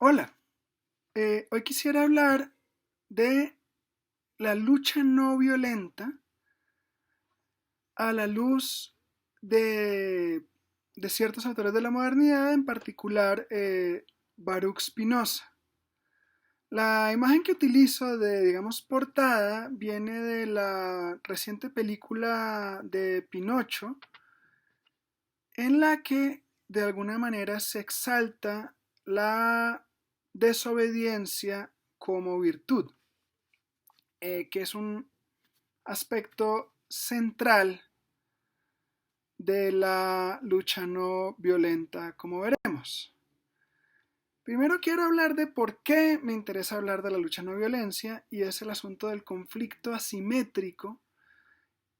Hola, hoy quisiera hablar de la lucha no violenta a la luz de, de ciertos autores de la modernidad, en particular Baruch Spinoza. La imagen que utilizo de, digamos, portada viene de la reciente película de Pinocho, en la que de alguna manera se exalta la desobediencia como virtud. Que es un aspecto central de la lucha no violenta, como veremos. Primero quiero hablar de por qué me interesa hablar de la lucha no violencia, y es el asunto del conflicto asimétrico,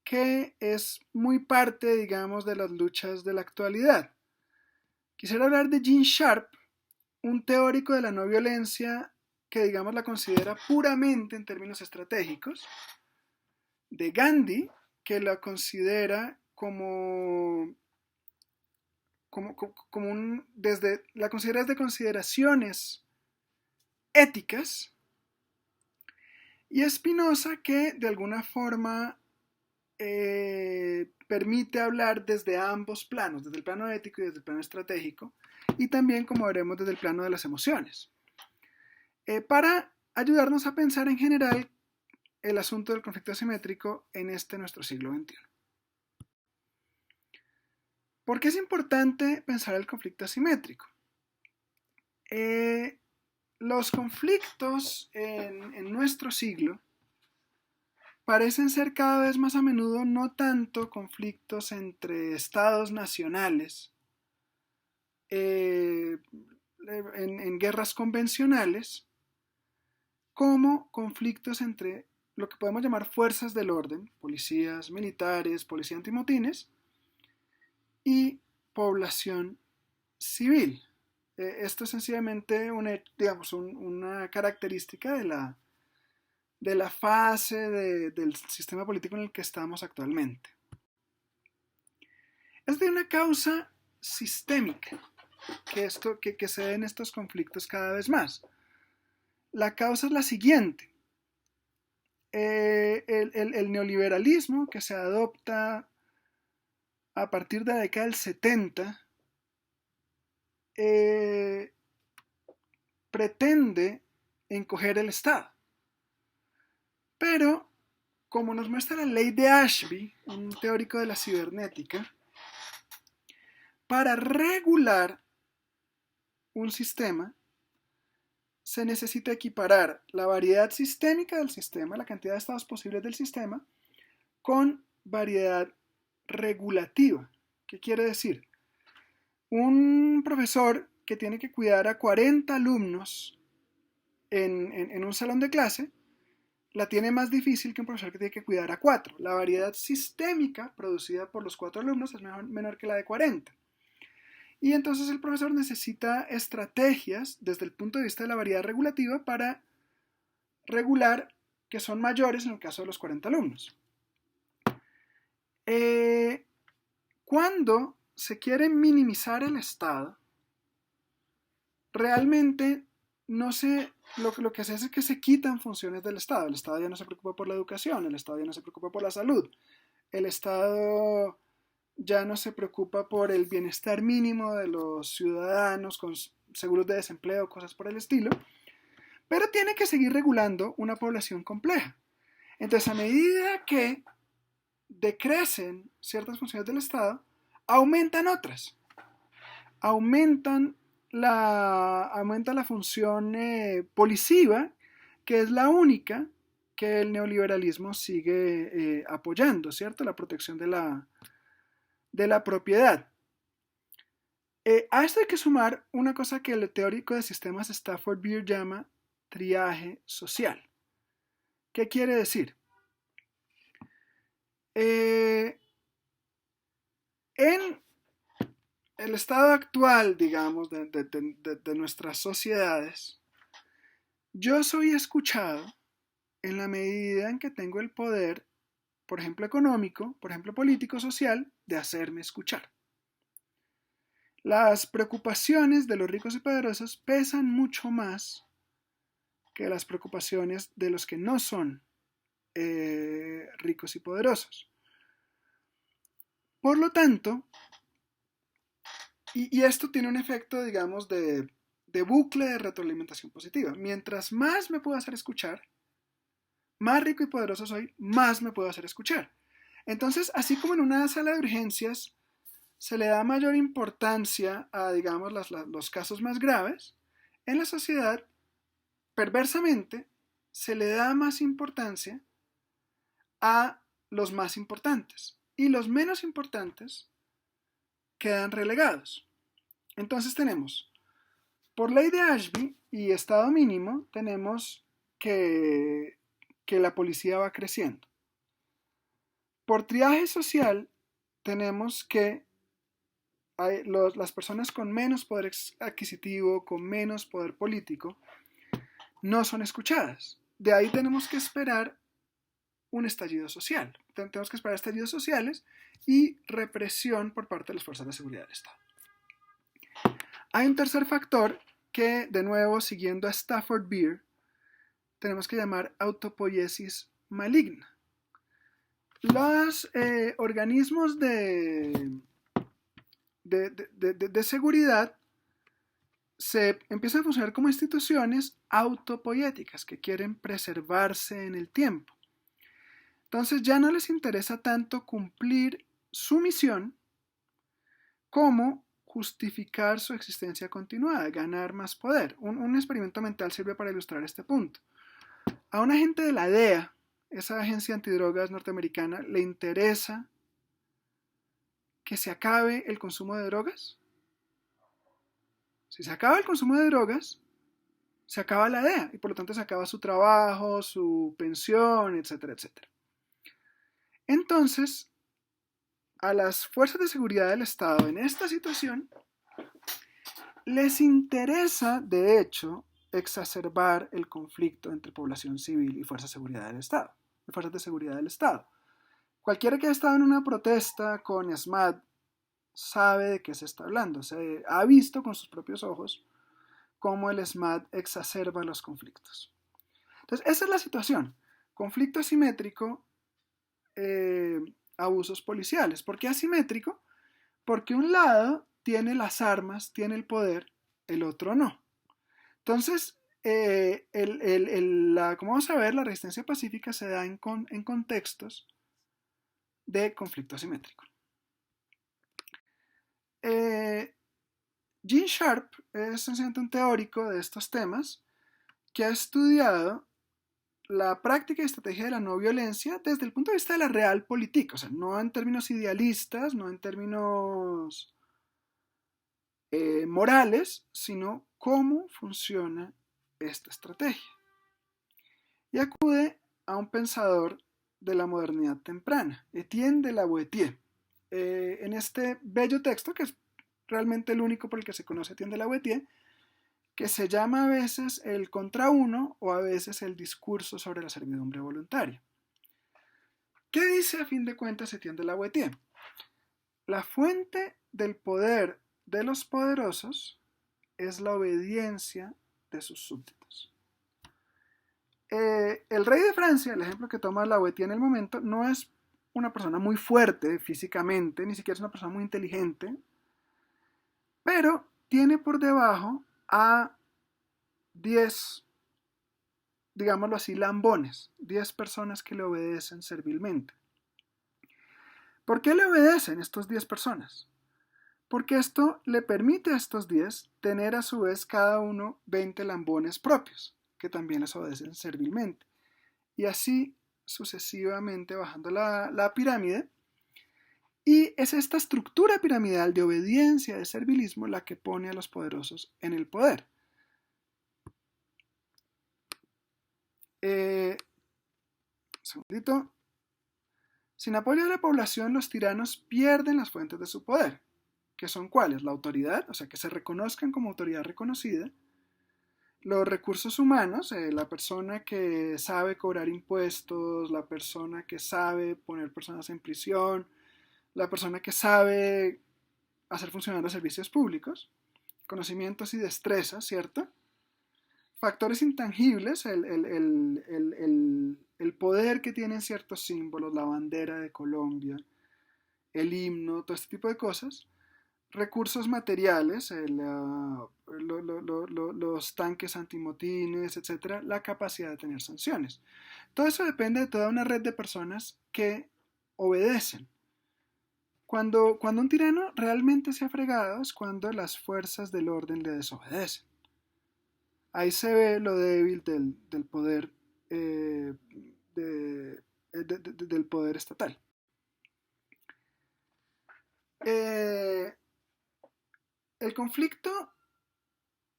que es muy parte, digamos, de las luchas de la actualidad. Quisiera hablar de Gene Sharp, un teórico de la no violencia que, digamos, la considera puramente en términos estratégicos, de Gandhi, que la considera como la considera desde consideraciones éticas, y Spinoza, que de alguna forma permite hablar desde ambos planos, desde el plano ético y desde el plano estratégico, y también, como veremos, desde el plano de las emociones, para ayudarnos a pensar en general el asunto del conflicto asimétrico en nuestro siglo XXI. ¿Por qué es importante pensar el conflicto asimétrico? Eh, los conflictos en nuestro siglo parecen ser cada vez más a menudo no tanto conflictos entre estados nacionales eh, en guerras convencionales, como conflictos entre lo que podemos llamar fuerzas del orden, policías militares, policía antimotines, y población civil. Esto es sencillamente una característica de la fase del sistema político en el que estamos actualmente. Es de una causa sistémica que se den estos conflictos cada vez más. La causa es la siguiente. El neoliberalismo que se adopta a partir de la década del 70 pretende encoger el Estado. Pero, como nos muestra la ley de Ashby, un teórico de la cibernética, para regular un sistema se necesita equiparar la variedad sistémica del sistema, la cantidad de estados posibles del sistema, con variedad regulativa. ¿Qué quiere decir? Un profesor que tiene que cuidar a 40 alumnos en un salón de clase la tiene más difícil que un profesor que tiene que cuidar a 4. La variedad sistémica producida por los 4 alumnos es menor que la de 40. Y entonces el profesor necesita estrategias desde el punto de vista de la variedad regulativa para regular que son mayores en el caso de los 40 alumnos. Cuando se quiere minimizar el Estado, realmente lo que se hace es que se quitan funciones del Estado. El Estado ya no se preocupa por la educación, el Estado ya no se preocupa por la salud, el Estado ya no se preocupa por el bienestar mínimo de los ciudadanos con seguros de desempleo, cosas por el estilo, pero tiene que seguir regulando una población compleja. Entonces, a medida que decrecen ciertas funciones del Estado, aumentan otras. Aumenta la función policiva, que es la única que el neoliberalismo sigue apoyando, ¿cierto? La protección de la propiedad. A esto hay que sumar una cosa que el teórico de sistemas Stafford Beer llama triaje social. ¿Qué quiere decir? En el estado actual, digamos, de nuestras sociedades, yo soy escuchado en la medida en que tengo el poder, por ejemplo económico, por ejemplo político, social, de hacerme escuchar. Las preocupaciones de los ricos y poderosos pesan mucho más que las preocupaciones de los que no son ricos y poderosos. Por lo tanto, y esto tiene un efecto, digamos, de bucle de retroalimentación positiva. Mientras más me puedo hacer escuchar, más rico y poderoso soy, más me puedo hacer escuchar. Entonces, así como en una sala de urgencias se le da mayor importancia a, digamos, los casos más graves, en la sociedad, perversamente, se le da más importancia a los más importantes. Y los menos importantes quedan relegados. Entonces tenemos, por ley de Ashby y estado mínimo, tenemos que la policía va creciendo. Por triaje social, tenemos que las personas con menos poder adquisitivo, con menos poder político, no son escuchadas. De ahí tenemos que esperar un estallido social. Tenemos que esperar estallidos sociales y represión por parte de las fuerzas de seguridad del Estado. Hay un tercer factor que, de nuevo, siguiendo a Stafford Beer, tenemos que llamar autopoiesis maligna. Los organismos de seguridad se empiezan a funcionar como instituciones autopoéticas que quieren preservarse en el tiempo. Entonces ya no les interesa tanto cumplir su misión como justificar su existencia continuada, ganar más poder. Un experimento mental sirve para ilustrar este punto. A un agente de la DEA, esa agencia antidrogas norteamericana, le interesa que se acabe el consumo de drogas. Si se acaba el consumo de drogas, se acaba la DEA y por lo tanto se acaba su trabajo, su pensión, etcétera, etcétera. Entonces, a las fuerzas de seguridad del Estado en esta situación les interesa, de hecho, exacerbar el conflicto entre población civil y fuerzas de seguridad del Estado. Fuerzas de seguridad del Estado. Cualquiera que haya estado en una protesta con SMAT sabe de qué se está hablando. Se ha visto con sus propios ojos cómo el SMAT exacerba los conflictos. Entonces, esa es la situación. Conflicto asimétrico, abusos policiales. ¿Por qué asimétrico? Porque un lado tiene las armas, tiene el poder, el otro no. Entonces, como vamos a ver, la resistencia pacífica se da en contextos de conflicto asimétrico. Gene Sharp es sencillamente un teórico de estos temas que ha estudiado la práctica y estrategia de la no violencia desde el punto de vista de la realpolitik, o sea, no en términos idealistas, no en términos morales, sino cómo funciona esta estrategia. Y acude a un pensador de la modernidad temprana, Etienne de la Boétie. En este bello texto, que es realmente el único por el que se conoce a Etienne de la Boétie, que se llama a veces el contra uno o a veces el discurso sobre la servidumbre voluntaria. ¿Qué dice a fin de cuentas Etienne de la Boétie? La fuente del poder de los poderosos es la obediencia de sus súbditos. El rey de Francia, el ejemplo que toma la Boétie en el momento, no es una persona muy fuerte físicamente, ni siquiera es una persona muy inteligente, pero tiene por debajo a 10, digámoslo así, lambones, 10 personas que le obedecen servilmente. ¿Por qué le obedecen estos 10 personas? Porque esto le permite a estos 10 tener a su vez cada uno 20 lambones propios, que también les obedecen servilmente. Y así sucesivamente bajando la pirámide. Y es esta estructura piramidal de obediencia, de servilismo, la que pone a los poderosos en el poder. Segundito. Sin apoyo de la población, los tiranos pierden las fuentes de su poder, que son cuáles: la autoridad, o sea, que se reconozcan como autoridad reconocida, los recursos humanos, la persona que sabe cobrar impuestos, la persona que sabe poner personas en prisión, la persona que sabe hacer funcionar los servicios públicos, conocimientos y destrezas, ¿cierto? Factores intangibles, el poder que tienen ciertos símbolos, la bandera de Colombia, el himno, todo este tipo de cosas. Recursos materiales, los tanques antimotines, etcétera, la capacidad de tener sanciones. Todo eso depende de toda una red de personas que obedecen. Cuando un tirano realmente se ha fregado es cuando las fuerzas del orden le desobedecen. Ahí se ve lo débil del poder del poder estatal. El conflicto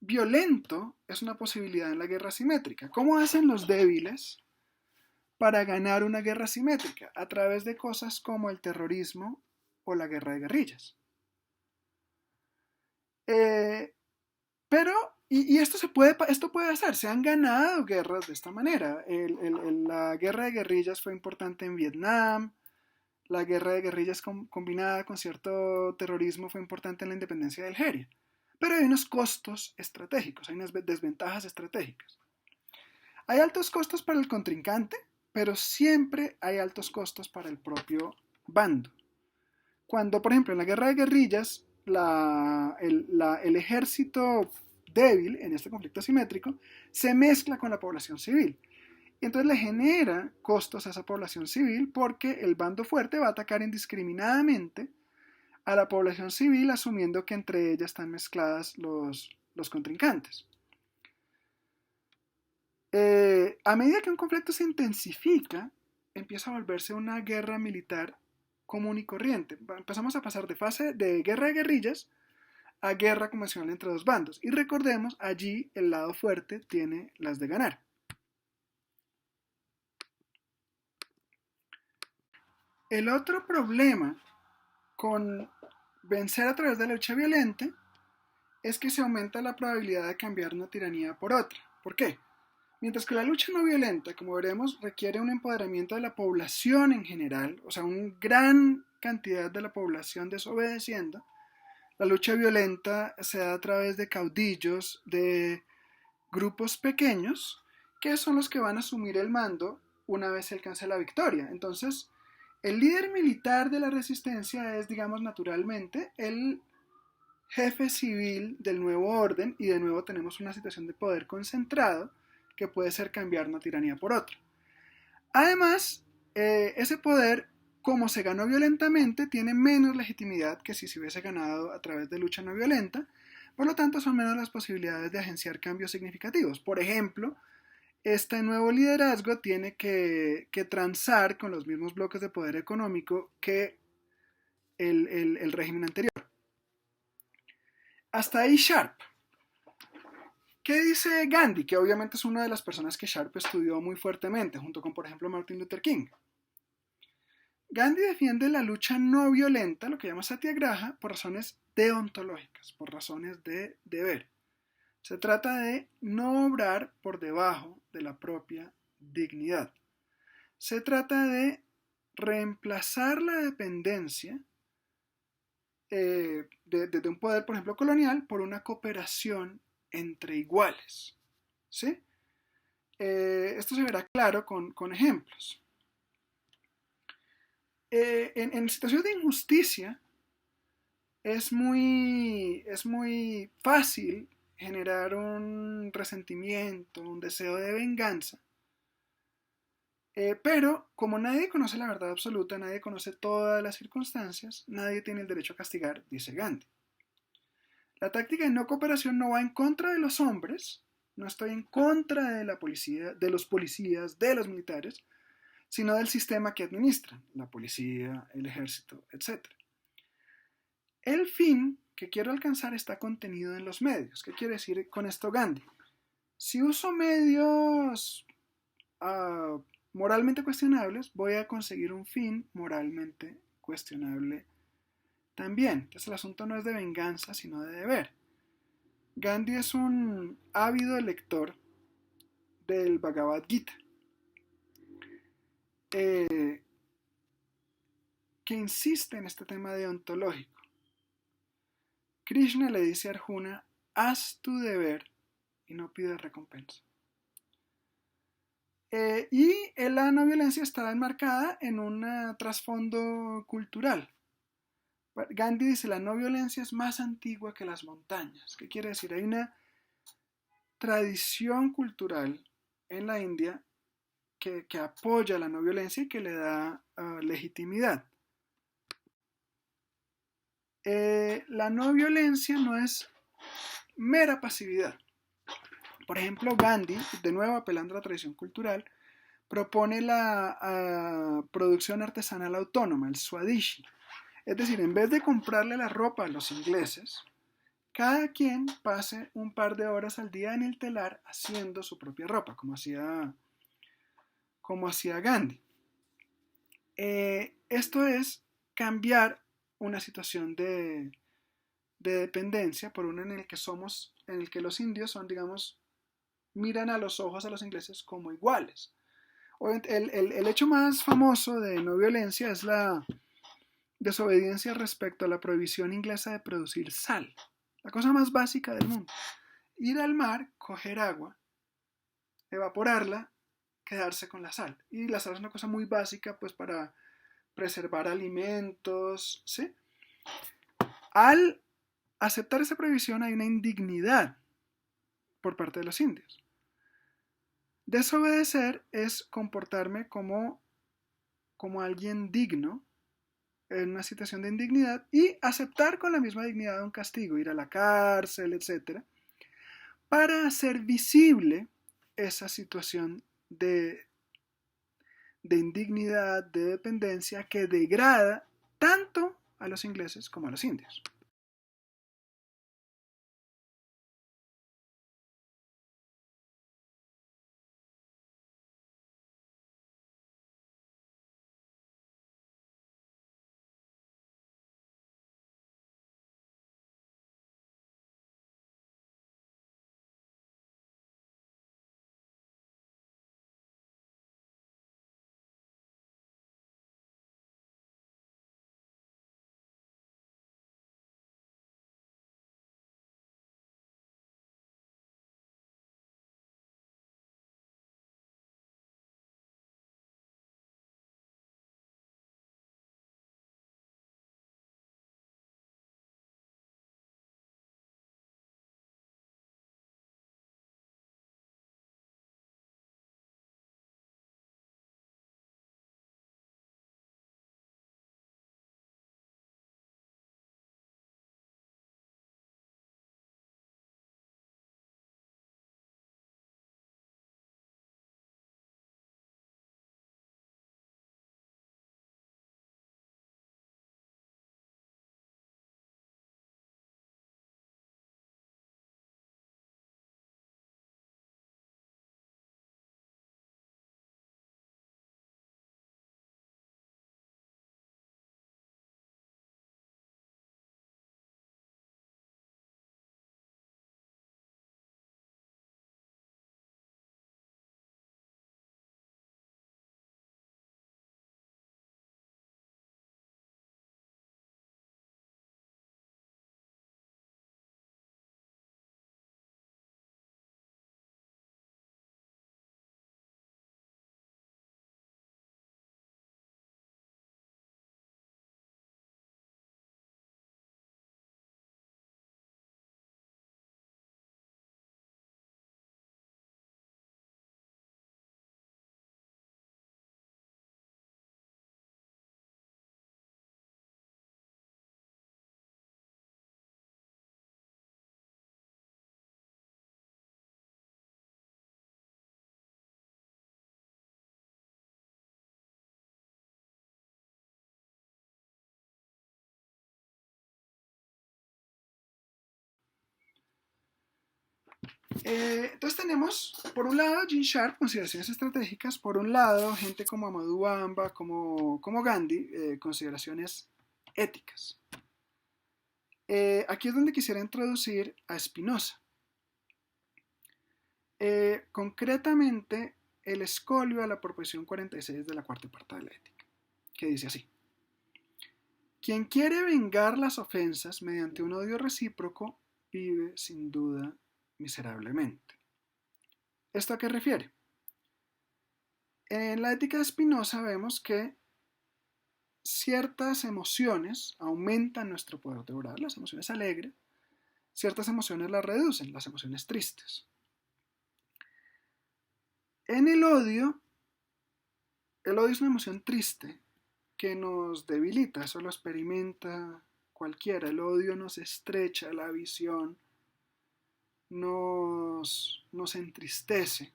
violento es una posibilidad en la guerra asimétrica. ¿Cómo hacen los débiles para ganar una guerra asimétrica? A través de cosas como el terrorismo o la guerra de guerrillas. Pero, y esto puede hacer, se han ganado guerras de esta manera. La guerra de guerrillas fue importante en Vietnam, la guerra de guerrillas combinada con cierto terrorismo fue importante en la independencia de Algeria. Pero hay unos costos estratégicos, hay unas desventajas estratégicas. Hay altos costos para el contrincante, pero siempre hay altos costos para el propio bando. Cuando, por ejemplo, en la guerra de guerrillas, el ejército débil en este conflicto asimétrico se mezcla con la población civil. Y entonces le genera costos a esa población civil porque el bando fuerte va a atacar indiscriminadamente a la población civil asumiendo que entre ellas están mezcladas los contrincantes. A medida que un conflicto se intensifica, empieza a volverse una guerra militar común y corriente. Empezamos a pasar de fase de guerra de guerrillas a guerra convencional entre dos bandos. Y recordemos, allí el lado fuerte tiene las de ganar. El otro problema con vencer a través de la lucha violenta es que se aumenta la probabilidad de cambiar una tiranía por otra. ¿Por qué? Mientras que la lucha no violenta, como veremos, requiere un empoderamiento de la población en general, o sea, una gran cantidad de la población desobedeciendo, la lucha violenta se da a través de caudillos, de grupos pequeños, que son los que van a asumir el mando una vez se alcance la victoria. Entonces, el líder militar de la resistencia es, digamos, naturalmente el jefe civil del nuevo orden y de nuevo tenemos una situación de poder concentrado que puede ser cambiar una tiranía por otra. Además, ese poder, como se ganó violentamente, tiene menos legitimidad que si se hubiese ganado a través de lucha no violenta, por lo tanto son menos las posibilidades de agenciar cambios significativos. Por ejemplo, este nuevo liderazgo tiene que transar con los mismos bloques de poder económico que el régimen anterior. Hasta ahí Sharp. ¿Qué dice Gandhi? Que obviamente es una de las personas que Sharp estudió muy fuertemente, junto con, por ejemplo, Martin Luther King. Gandhi defiende la lucha no violenta, lo que llama satyagraha, por razones deontológicas, por razones de deber. Se trata de no obrar por debajo de la propia dignidad. Se trata de reemplazar la dependencia de un poder, por ejemplo, colonial, por una cooperación entre iguales. ¿Sí? Esto se verá claro con ejemplos. En situaciones de injusticia es muy fácil generar un resentimiento, un deseo de venganza. Pero como nadie conoce la verdad absoluta, nadie conoce todas las circunstancias, nadie tiene el derecho a castigar, dice Gandhi. La táctica de no cooperación no va en contra de los hombres, no estoy en contra de la policía, de los policías, de los militares, sino del sistema que administran, la policía, el ejército, etc. El fin que quiero alcanzar está contenido en los medios. ¿Qué quiere decir con esto Gandhi? Si uso medios moralmente cuestionables, voy a conseguir un fin moralmente cuestionable también. Entonces el asunto no es de venganza, sino de deber. Gandhi es un ávido lector del Bhagavad Gita, que insiste en este tema deontológico. Krishna le dice a Arjuna, haz tu deber y no pidas recompensa. Y la no violencia está enmarcada en un trasfondo cultural. Gandhi dice, la no violencia es más antigua que las montañas. ¿Qué quiere decir? Hay una tradición cultural en la India que apoya la no violencia y que le da legitimidad. La no violencia no es mera pasividad. Por ejemplo, Gandhi, de nuevo apelando a la tradición cultural, propone la producción artesanal autónoma, el Swadeshi. Es decir, en vez de comprarle la ropa a los ingleses, cada quien pase un par de horas al día en el telar haciendo su propia ropa, como hacía Gandhi. Esto es cambiar una situación de dependencia por una en el que los indios son, digamos, miran a los ojos a los ingleses como iguales. El hecho más famoso de no violencia es la desobediencia respecto a la prohibición inglesa de producir sal, la cosa más básica del mundo. Ir al mar, coger agua, evaporarla, quedarse con la sal. Y la sal es una cosa muy básica pues para preservar alimentos, ¿sí? Al aceptar esa prohibición hay una indignidad por parte de los indios. Desobedecer es comportarme como alguien digno en una situación de indignidad y aceptar con la misma dignidad un castigo, ir a la cárcel, etc., para hacer visible esa situación de indignidad, de dependencia que degrada tanto a los ingleses como a los indios. Entonces tenemos, por un lado, Gene Sharp, consideraciones estratégicas, por un lado, gente como Amadou Bamba, como Gandhi, consideraciones éticas. Aquí es donde quisiera introducir a Spinoza. Concretamente, el escolio a la proposición 46 de la cuarta parte de la ética, que dice así. Quien quiere vengar las ofensas mediante un odio recíproco vive sin duda miserablemente. ¿Esto a qué refiere? En la ética de Spinoza vemos que ciertas emociones aumentan nuestro poder de obrar, las emociones alegres, ciertas emociones las reducen, las emociones tristes. En el odio es una emoción triste que nos debilita, eso lo experimenta cualquiera. El odio nos estrecha la visión, nos entristece.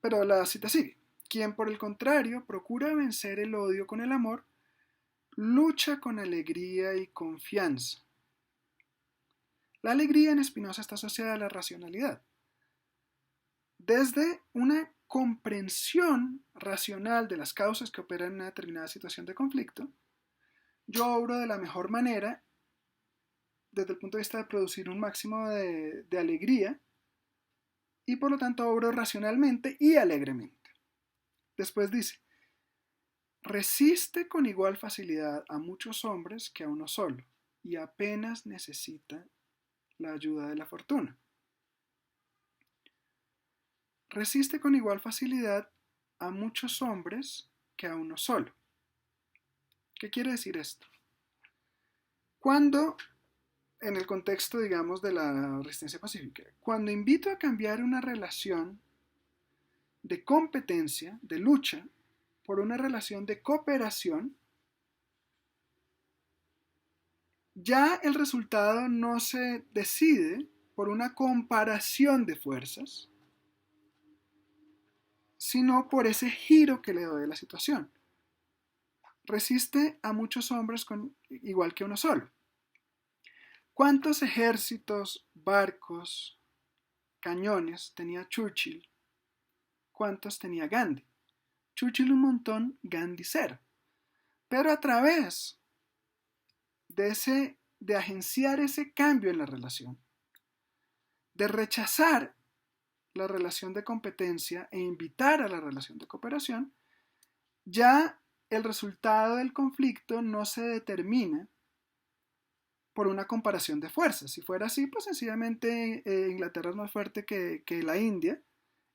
Pero la cita sigue. Quien por el contrario procura vencer el odio con el amor, lucha con alegría y confianza. La alegría en Spinoza está asociada a la racionalidad. Desde una comprensión racional de las causas que operan en una determinada situación de conflicto, yo obro de la mejor manera desde el punto de vista de producir un máximo de alegría y por lo tanto obro racionalmente y alegremente. Después dice, resiste con igual facilidad a muchos hombres que a uno solo y apenas necesita la ayuda de la fortuna. Resiste con igual facilidad a muchos hombres que a uno solo. ¿Qué quiere decir esto? Cuando, en el contexto, digamos, de la resistencia pacífica, cuando invito a cambiar una relación de competencia, de lucha, por una relación de cooperación, ya el resultado no se decide por una comparación de fuerzas, sino por ese giro que le doy a la situación. Resiste a muchos hombres igual que uno solo. ¿Cuántos ejércitos, barcos, cañones tenía Churchill? ¿Cuántos tenía Gandhi? Churchill un montón, Gandhi cero. Pero a través de agenciar ese cambio en la relación, de rechazar la relación de competencia e invitar a la relación de cooperación, ya el resultado del conflicto no se determina por una comparación de fuerzas. Si fuera así, pues sencillamente Inglaterra es más fuerte que la India.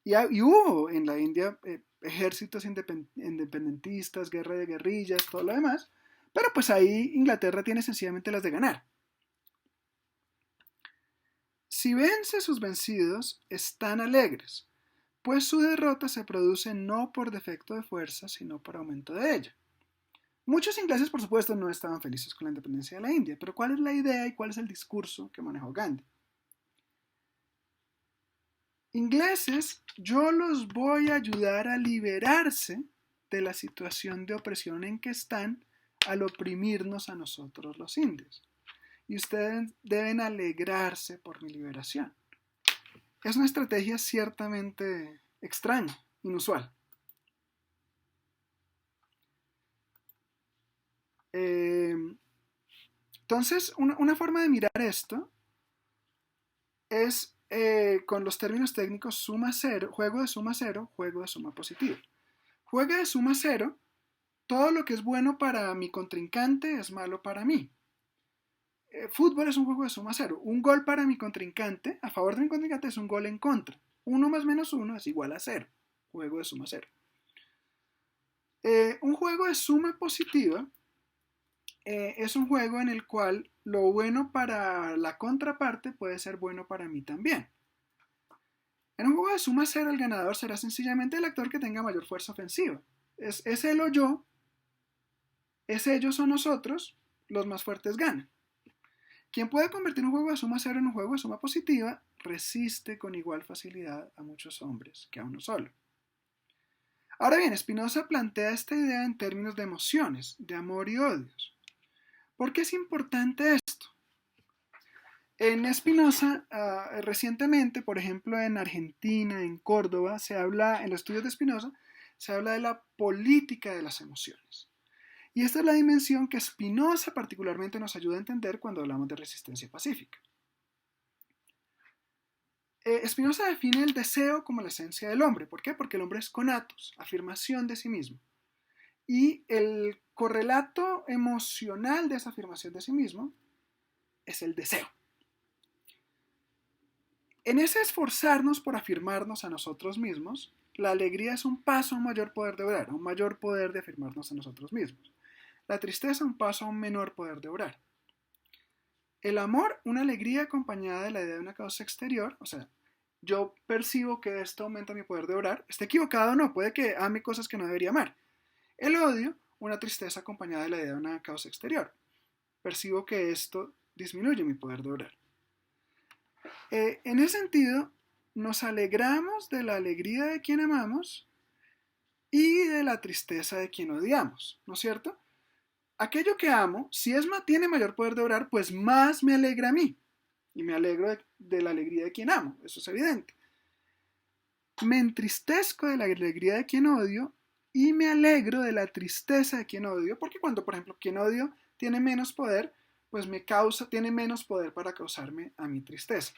Y hubo en la India ejércitos independentistas, guerra de guerrillas, todo lo demás. Pero pues ahí Inglaterra tiene sencillamente las de ganar. Si vence sus vencidos, están alegres, pues su derrota se produce no por defecto de fuerza, sino por aumento de ella. Muchos ingleses, por supuesto, no estaban felices con la independencia de la India, pero ¿cuál es la idea y cuál es el discurso que manejó Gandhi? Ingleses, yo los voy a ayudar a liberarse de la situación de opresión en que están al oprimirnos a nosotros los indios. Y ustedes deben alegrarse por mi liberación. Es una estrategia ciertamente extraña, inusual. Entonces, una forma de mirar esto es con los términos técnicos suma cero, juego de suma cero, juego de suma positiva. Juego de suma cero, todo lo que es bueno para mi contrincante es malo para mí. Fútbol es un juego de suma cero. Un gol para mi contrincante, a favor de mi contrincante, es un gol en contra. 1 más menos 1 es igual a 0. Juego de suma cero. Un juego de suma positiva es un juego en el cual lo bueno para la contraparte puede ser bueno para mí también. En un juego de suma cero el ganador será sencillamente el actor que tenga mayor fuerza ofensiva. Es él o yo, es ellos o nosotros, los más fuertes ganan. Quien puede convertir un juego de suma cero en un juego de suma positiva resiste con igual facilidad a muchos hombres que a uno solo. Ahora bien, Spinoza plantea esta idea en términos de emociones, de amor y odios. ¿Por qué es importante esto? En Spinoza, recientemente, por ejemplo, en Argentina, en Córdoba, en los estudios de Spinoza, se habla de la política de las emociones. Y esta es la dimensión que Spinoza particularmente nos ayuda a entender cuando hablamos de resistencia pacífica. Spinoza define el deseo como la esencia del hombre. ¿Por qué? Porque el hombre es conatos, afirmación de sí mismo. Y el correlato emocional de esa afirmación de sí mismo es el deseo. En ese esforzarnos por afirmarnos a nosotros mismos, la alegría es un paso a un mayor poder de obrar, a un mayor poder de afirmarnos a nosotros mismos. La tristeza un paso a un menor poder de obrar. El amor, una alegría acompañada de la idea de una causa exterior, o sea, yo percibo que esto aumenta mi poder de obrar, esté equivocado o no, puede que ame cosas que no debería amar. El odio, una tristeza acompañada de la idea de una causa exterior. Percibo que esto disminuye mi poder de obrar. En ese sentido, nos alegramos de la alegría de quien amamos y de la tristeza de quien odiamos, ¿no es cierto? Aquello que amo, si tiene mayor poder de obrar, pues más me alegra a mí. Y me alegro de la alegría de quien amo, eso es evidente. Me entristezco de la alegría de quien odio y me alegro de la tristeza de quien odio, porque cuando, por ejemplo, quien odio tiene menos poder, pues tiene menos poder para causarme a mi tristeza.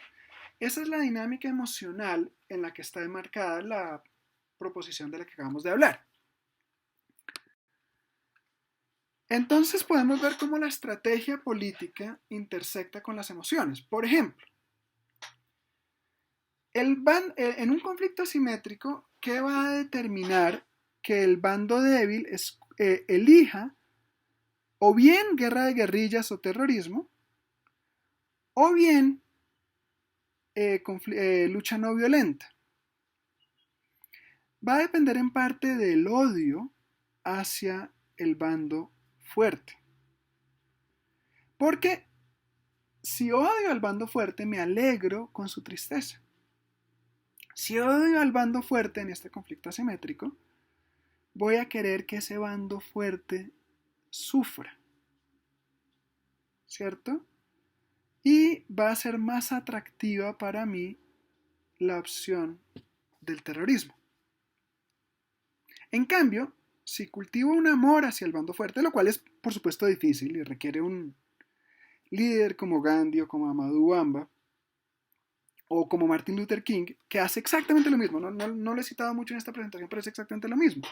Esa es la dinámica emocional en la que está enmarcada la proposición de la que acabamos de hablar. Entonces podemos ver cómo la estrategia política intersecta con las emociones. Por ejemplo, en un conflicto asimétrico, ¿qué va a determinar que el bando débil elija o bien guerra de guerrillas o terrorismo, o bien lucha no violenta? Va a depender en parte del odio hacia el bando fuerte. Porque si odio al bando fuerte, me alegro con su tristeza. Si odio al bando fuerte en este conflicto asimétrico, voy a querer que ese bando fuerte sufra, ¿cierto? Y va a ser más atractiva para mí la opción del terrorismo. En cambio, si cultivo un amor hacia el bando fuerte, lo cual es por supuesto difícil y requiere un líder como Gandhi o como Amadou Bamba o como Martin Luther King, que hace exactamente lo mismo. No lo he citado mucho en esta presentación, pero es exactamente lo mismo.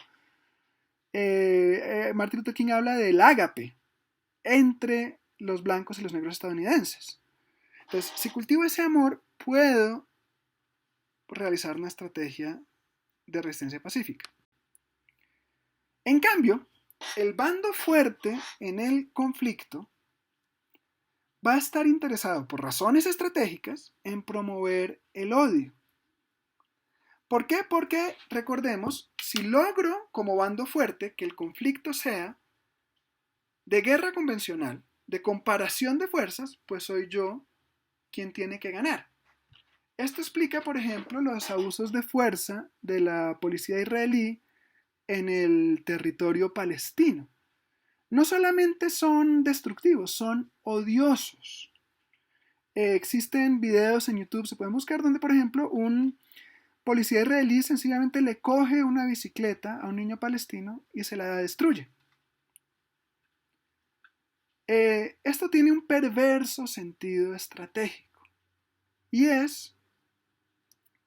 Martin Luther King habla del ágape entre los blancos y los negros estadounidenses. Entonces, si cultivo ese amor, puedo realizar una estrategia de resistencia pacífica. En cambio, el bando fuerte en el conflicto va a estar interesado por razones estratégicas en promover el odio. ¿Por qué? Porque, recordemos, si logro como bando fuerte que el conflicto sea de guerra convencional, de comparación de fuerzas, pues soy yo quien tiene que ganar. Esto explica, por ejemplo, los abusos de fuerza de la policía israelí en el territorio palestino. No solamente son destructivos, son odiosos. Existen videos en YouTube, se pueden buscar, donde, por ejemplo, un policía israelí sencillamente le coge una bicicleta a un niño palestino y se la destruye. Esto tiene un perverso sentido estratégico y es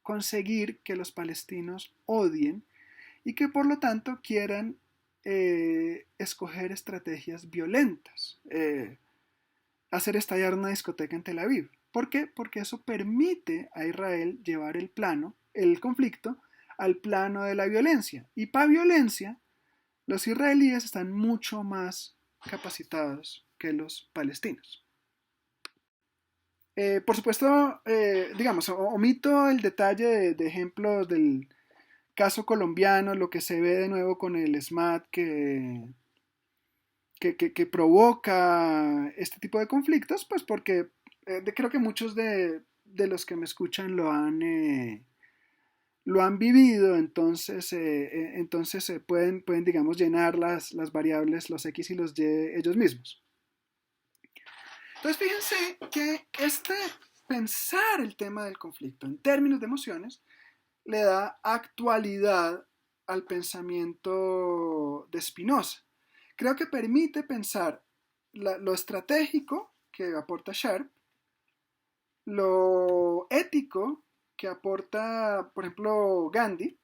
conseguir que los palestinos odien y que por lo tanto quieran escoger estrategias violentas, hacer estallar una discoteca en Tel Aviv. ¿Por qué? Porque eso permite a Israel llevar el conflicto, al plano de la violencia. Y para violencia, los israelíes están mucho más capacitados que los palestinos. Por supuesto, digamos, omito el detalle de ejemplos del caso colombiano, lo que se ve de nuevo con el SMAT que provoca este tipo de conflictos, pues porque creo que muchos de los que me escuchan lo han vivido, entonces pueden, digamos, llenar las variables, los X y los Y ellos mismos. Entonces fíjense que pensar el tema del conflicto en términos de emociones le da actualidad al pensamiento de Spinoza. Creo que permite pensar lo estratégico que aporta Sharp, lo ético que aporta, por ejemplo, Gandhi,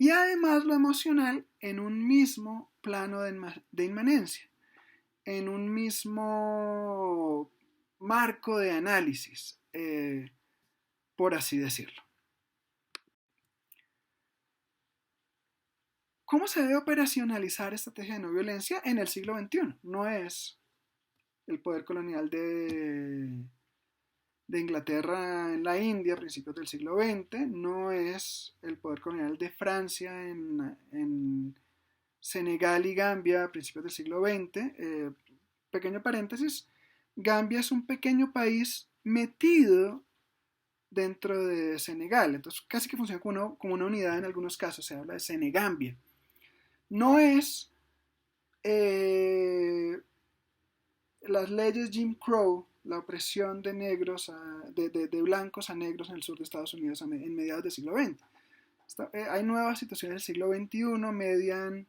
y además lo emocional en un mismo plano de inmanencia, en un mismo marco de análisis, por así decirlo. ¿Cómo se debe operacionalizar estrategia de no violencia en el siglo XXI? No es el poder colonial de Inglaterra en la India a principios del siglo XX, no es el poder colonial de Francia en Senegal y Gambia a principios del siglo XX. Pequeño paréntesis, Gambia es un pequeño país metido dentro de Senegal, entonces casi que funciona como una unidad en algunos casos, se habla de Senegambia. No es eh, las leyes Jim Crow, la opresión de negros, de blancos a negros en el sur de Estados Unidos en mediados del siglo XX. Hay nuevas situaciones del siglo XXI, median,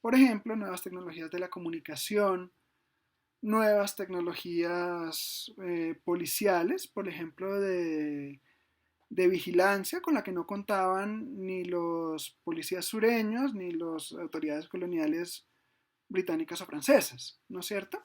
por ejemplo, nuevas tecnologías de la comunicación, nuevas tecnologías policiales, por ejemplo, de vigilancia con la que no contaban ni los policías sureños ni las autoridades coloniales británicas o francesas, ¿no es cierto?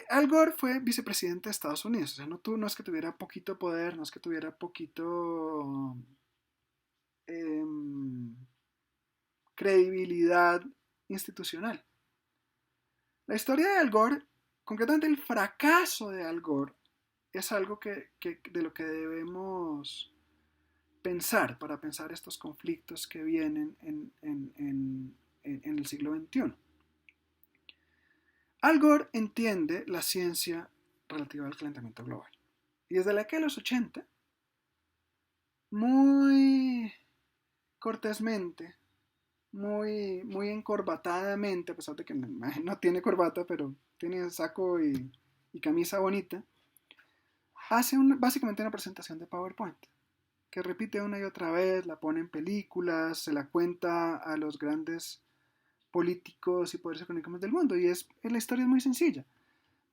Al Gore fue vicepresidente de Estados Unidos, o sea, no es que tuviera poquito poder, no es que tuviera poquito eh, credibilidad institucional. La historia de Al Gore, concretamente el fracaso de Al Gore, es algo de lo que debemos pensar para pensar estos conflictos que vienen en el siglo XXI. Al Gore entiende la ciencia relativa al calentamiento global. Y desde la década de los 80, muy cortésmente, muy encorbatadamente, a pesar de que no tiene corbata, pero tiene saco y camisa bonita, hace básicamente una presentación de PowerPoint, que repite una y otra vez, la pone en películas, se la cuenta a los grandes políticos y poderes económicos del mundo. Y la historia es muy sencilla.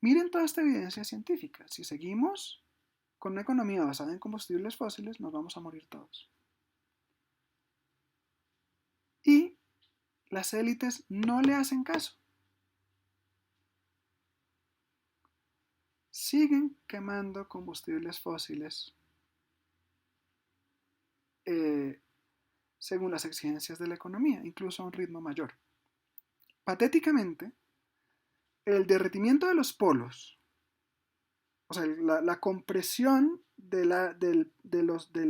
Miren toda esta evidencia científica. Si seguimos con una economía basada en combustibles fósiles, nos vamos a morir todos. Y las élites no le hacen caso. Siguen quemando combustibles fósiles eh, según las exigencias de la economía, incluso a un ritmo mayor. Patéticamente, el derretimiento de los polos, o sea, la compresión del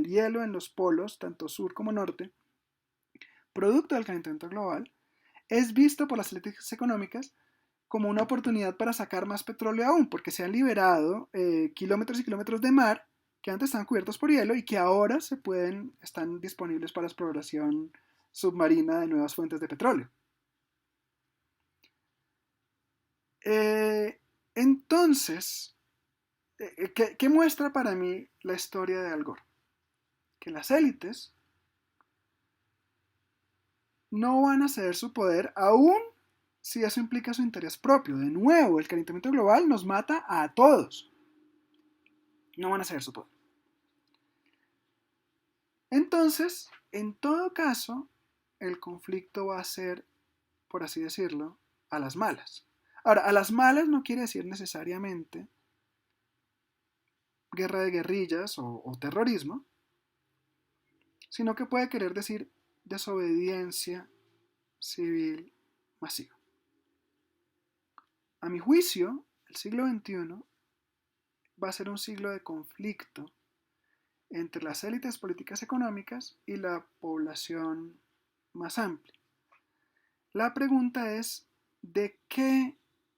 hielo en los polos, tanto sur como norte, producto del calentamiento global, es visto por las élites económicas como una oportunidad para sacar más petróleo aún, porque se han liberado kilómetros y kilómetros de mar que antes estaban cubiertos por hielo y que ahora están disponibles para exploración submarina de nuevas fuentes de petróleo. Entonces, ¿qué muestra para mí la historia de Al Gore? Que las élites no van a ceder su poder aún si eso implica su interés propio. De nuevo, el calentamiento global nos mata a todos. No van a ceder su poder. Entonces, en todo caso, el conflicto va a ser, por así decirlo, a las malas. Ahora, a las malas no quiere decir necesariamente guerra de guerrillas o terrorismo, sino que puede querer decir desobediencia civil masiva. A mi juicio, el siglo XXI va a ser un siglo de conflicto entre las élites políticas económicas y la población más amplia. La pregunta es, ¿de qué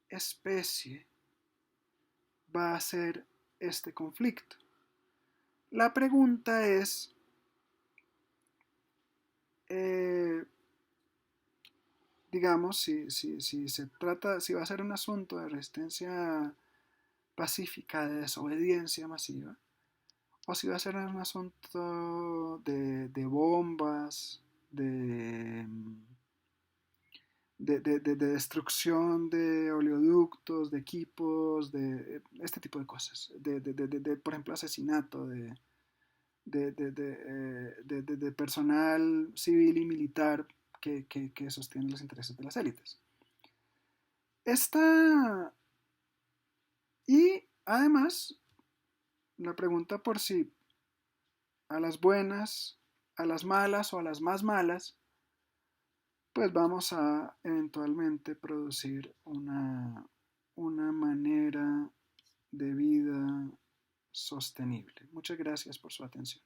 especie va a ser este conflicto? La pregunta es, eh, digamos, si va a ser un asunto de resistencia pacífica, de desobediencia masiva, o si va a ser un asunto de bombas, de destrucción de oleoductos, de equipos, de este tipo de cosas, por ejemplo, asesinato de personal civil y militar que sostiene los intereses de las élites. Esta, y además, la pregunta por si a las buenas, a las malas o a las más malas, pues vamos a eventualmente producir una manera de vida sostenible. Muchas gracias por su atención.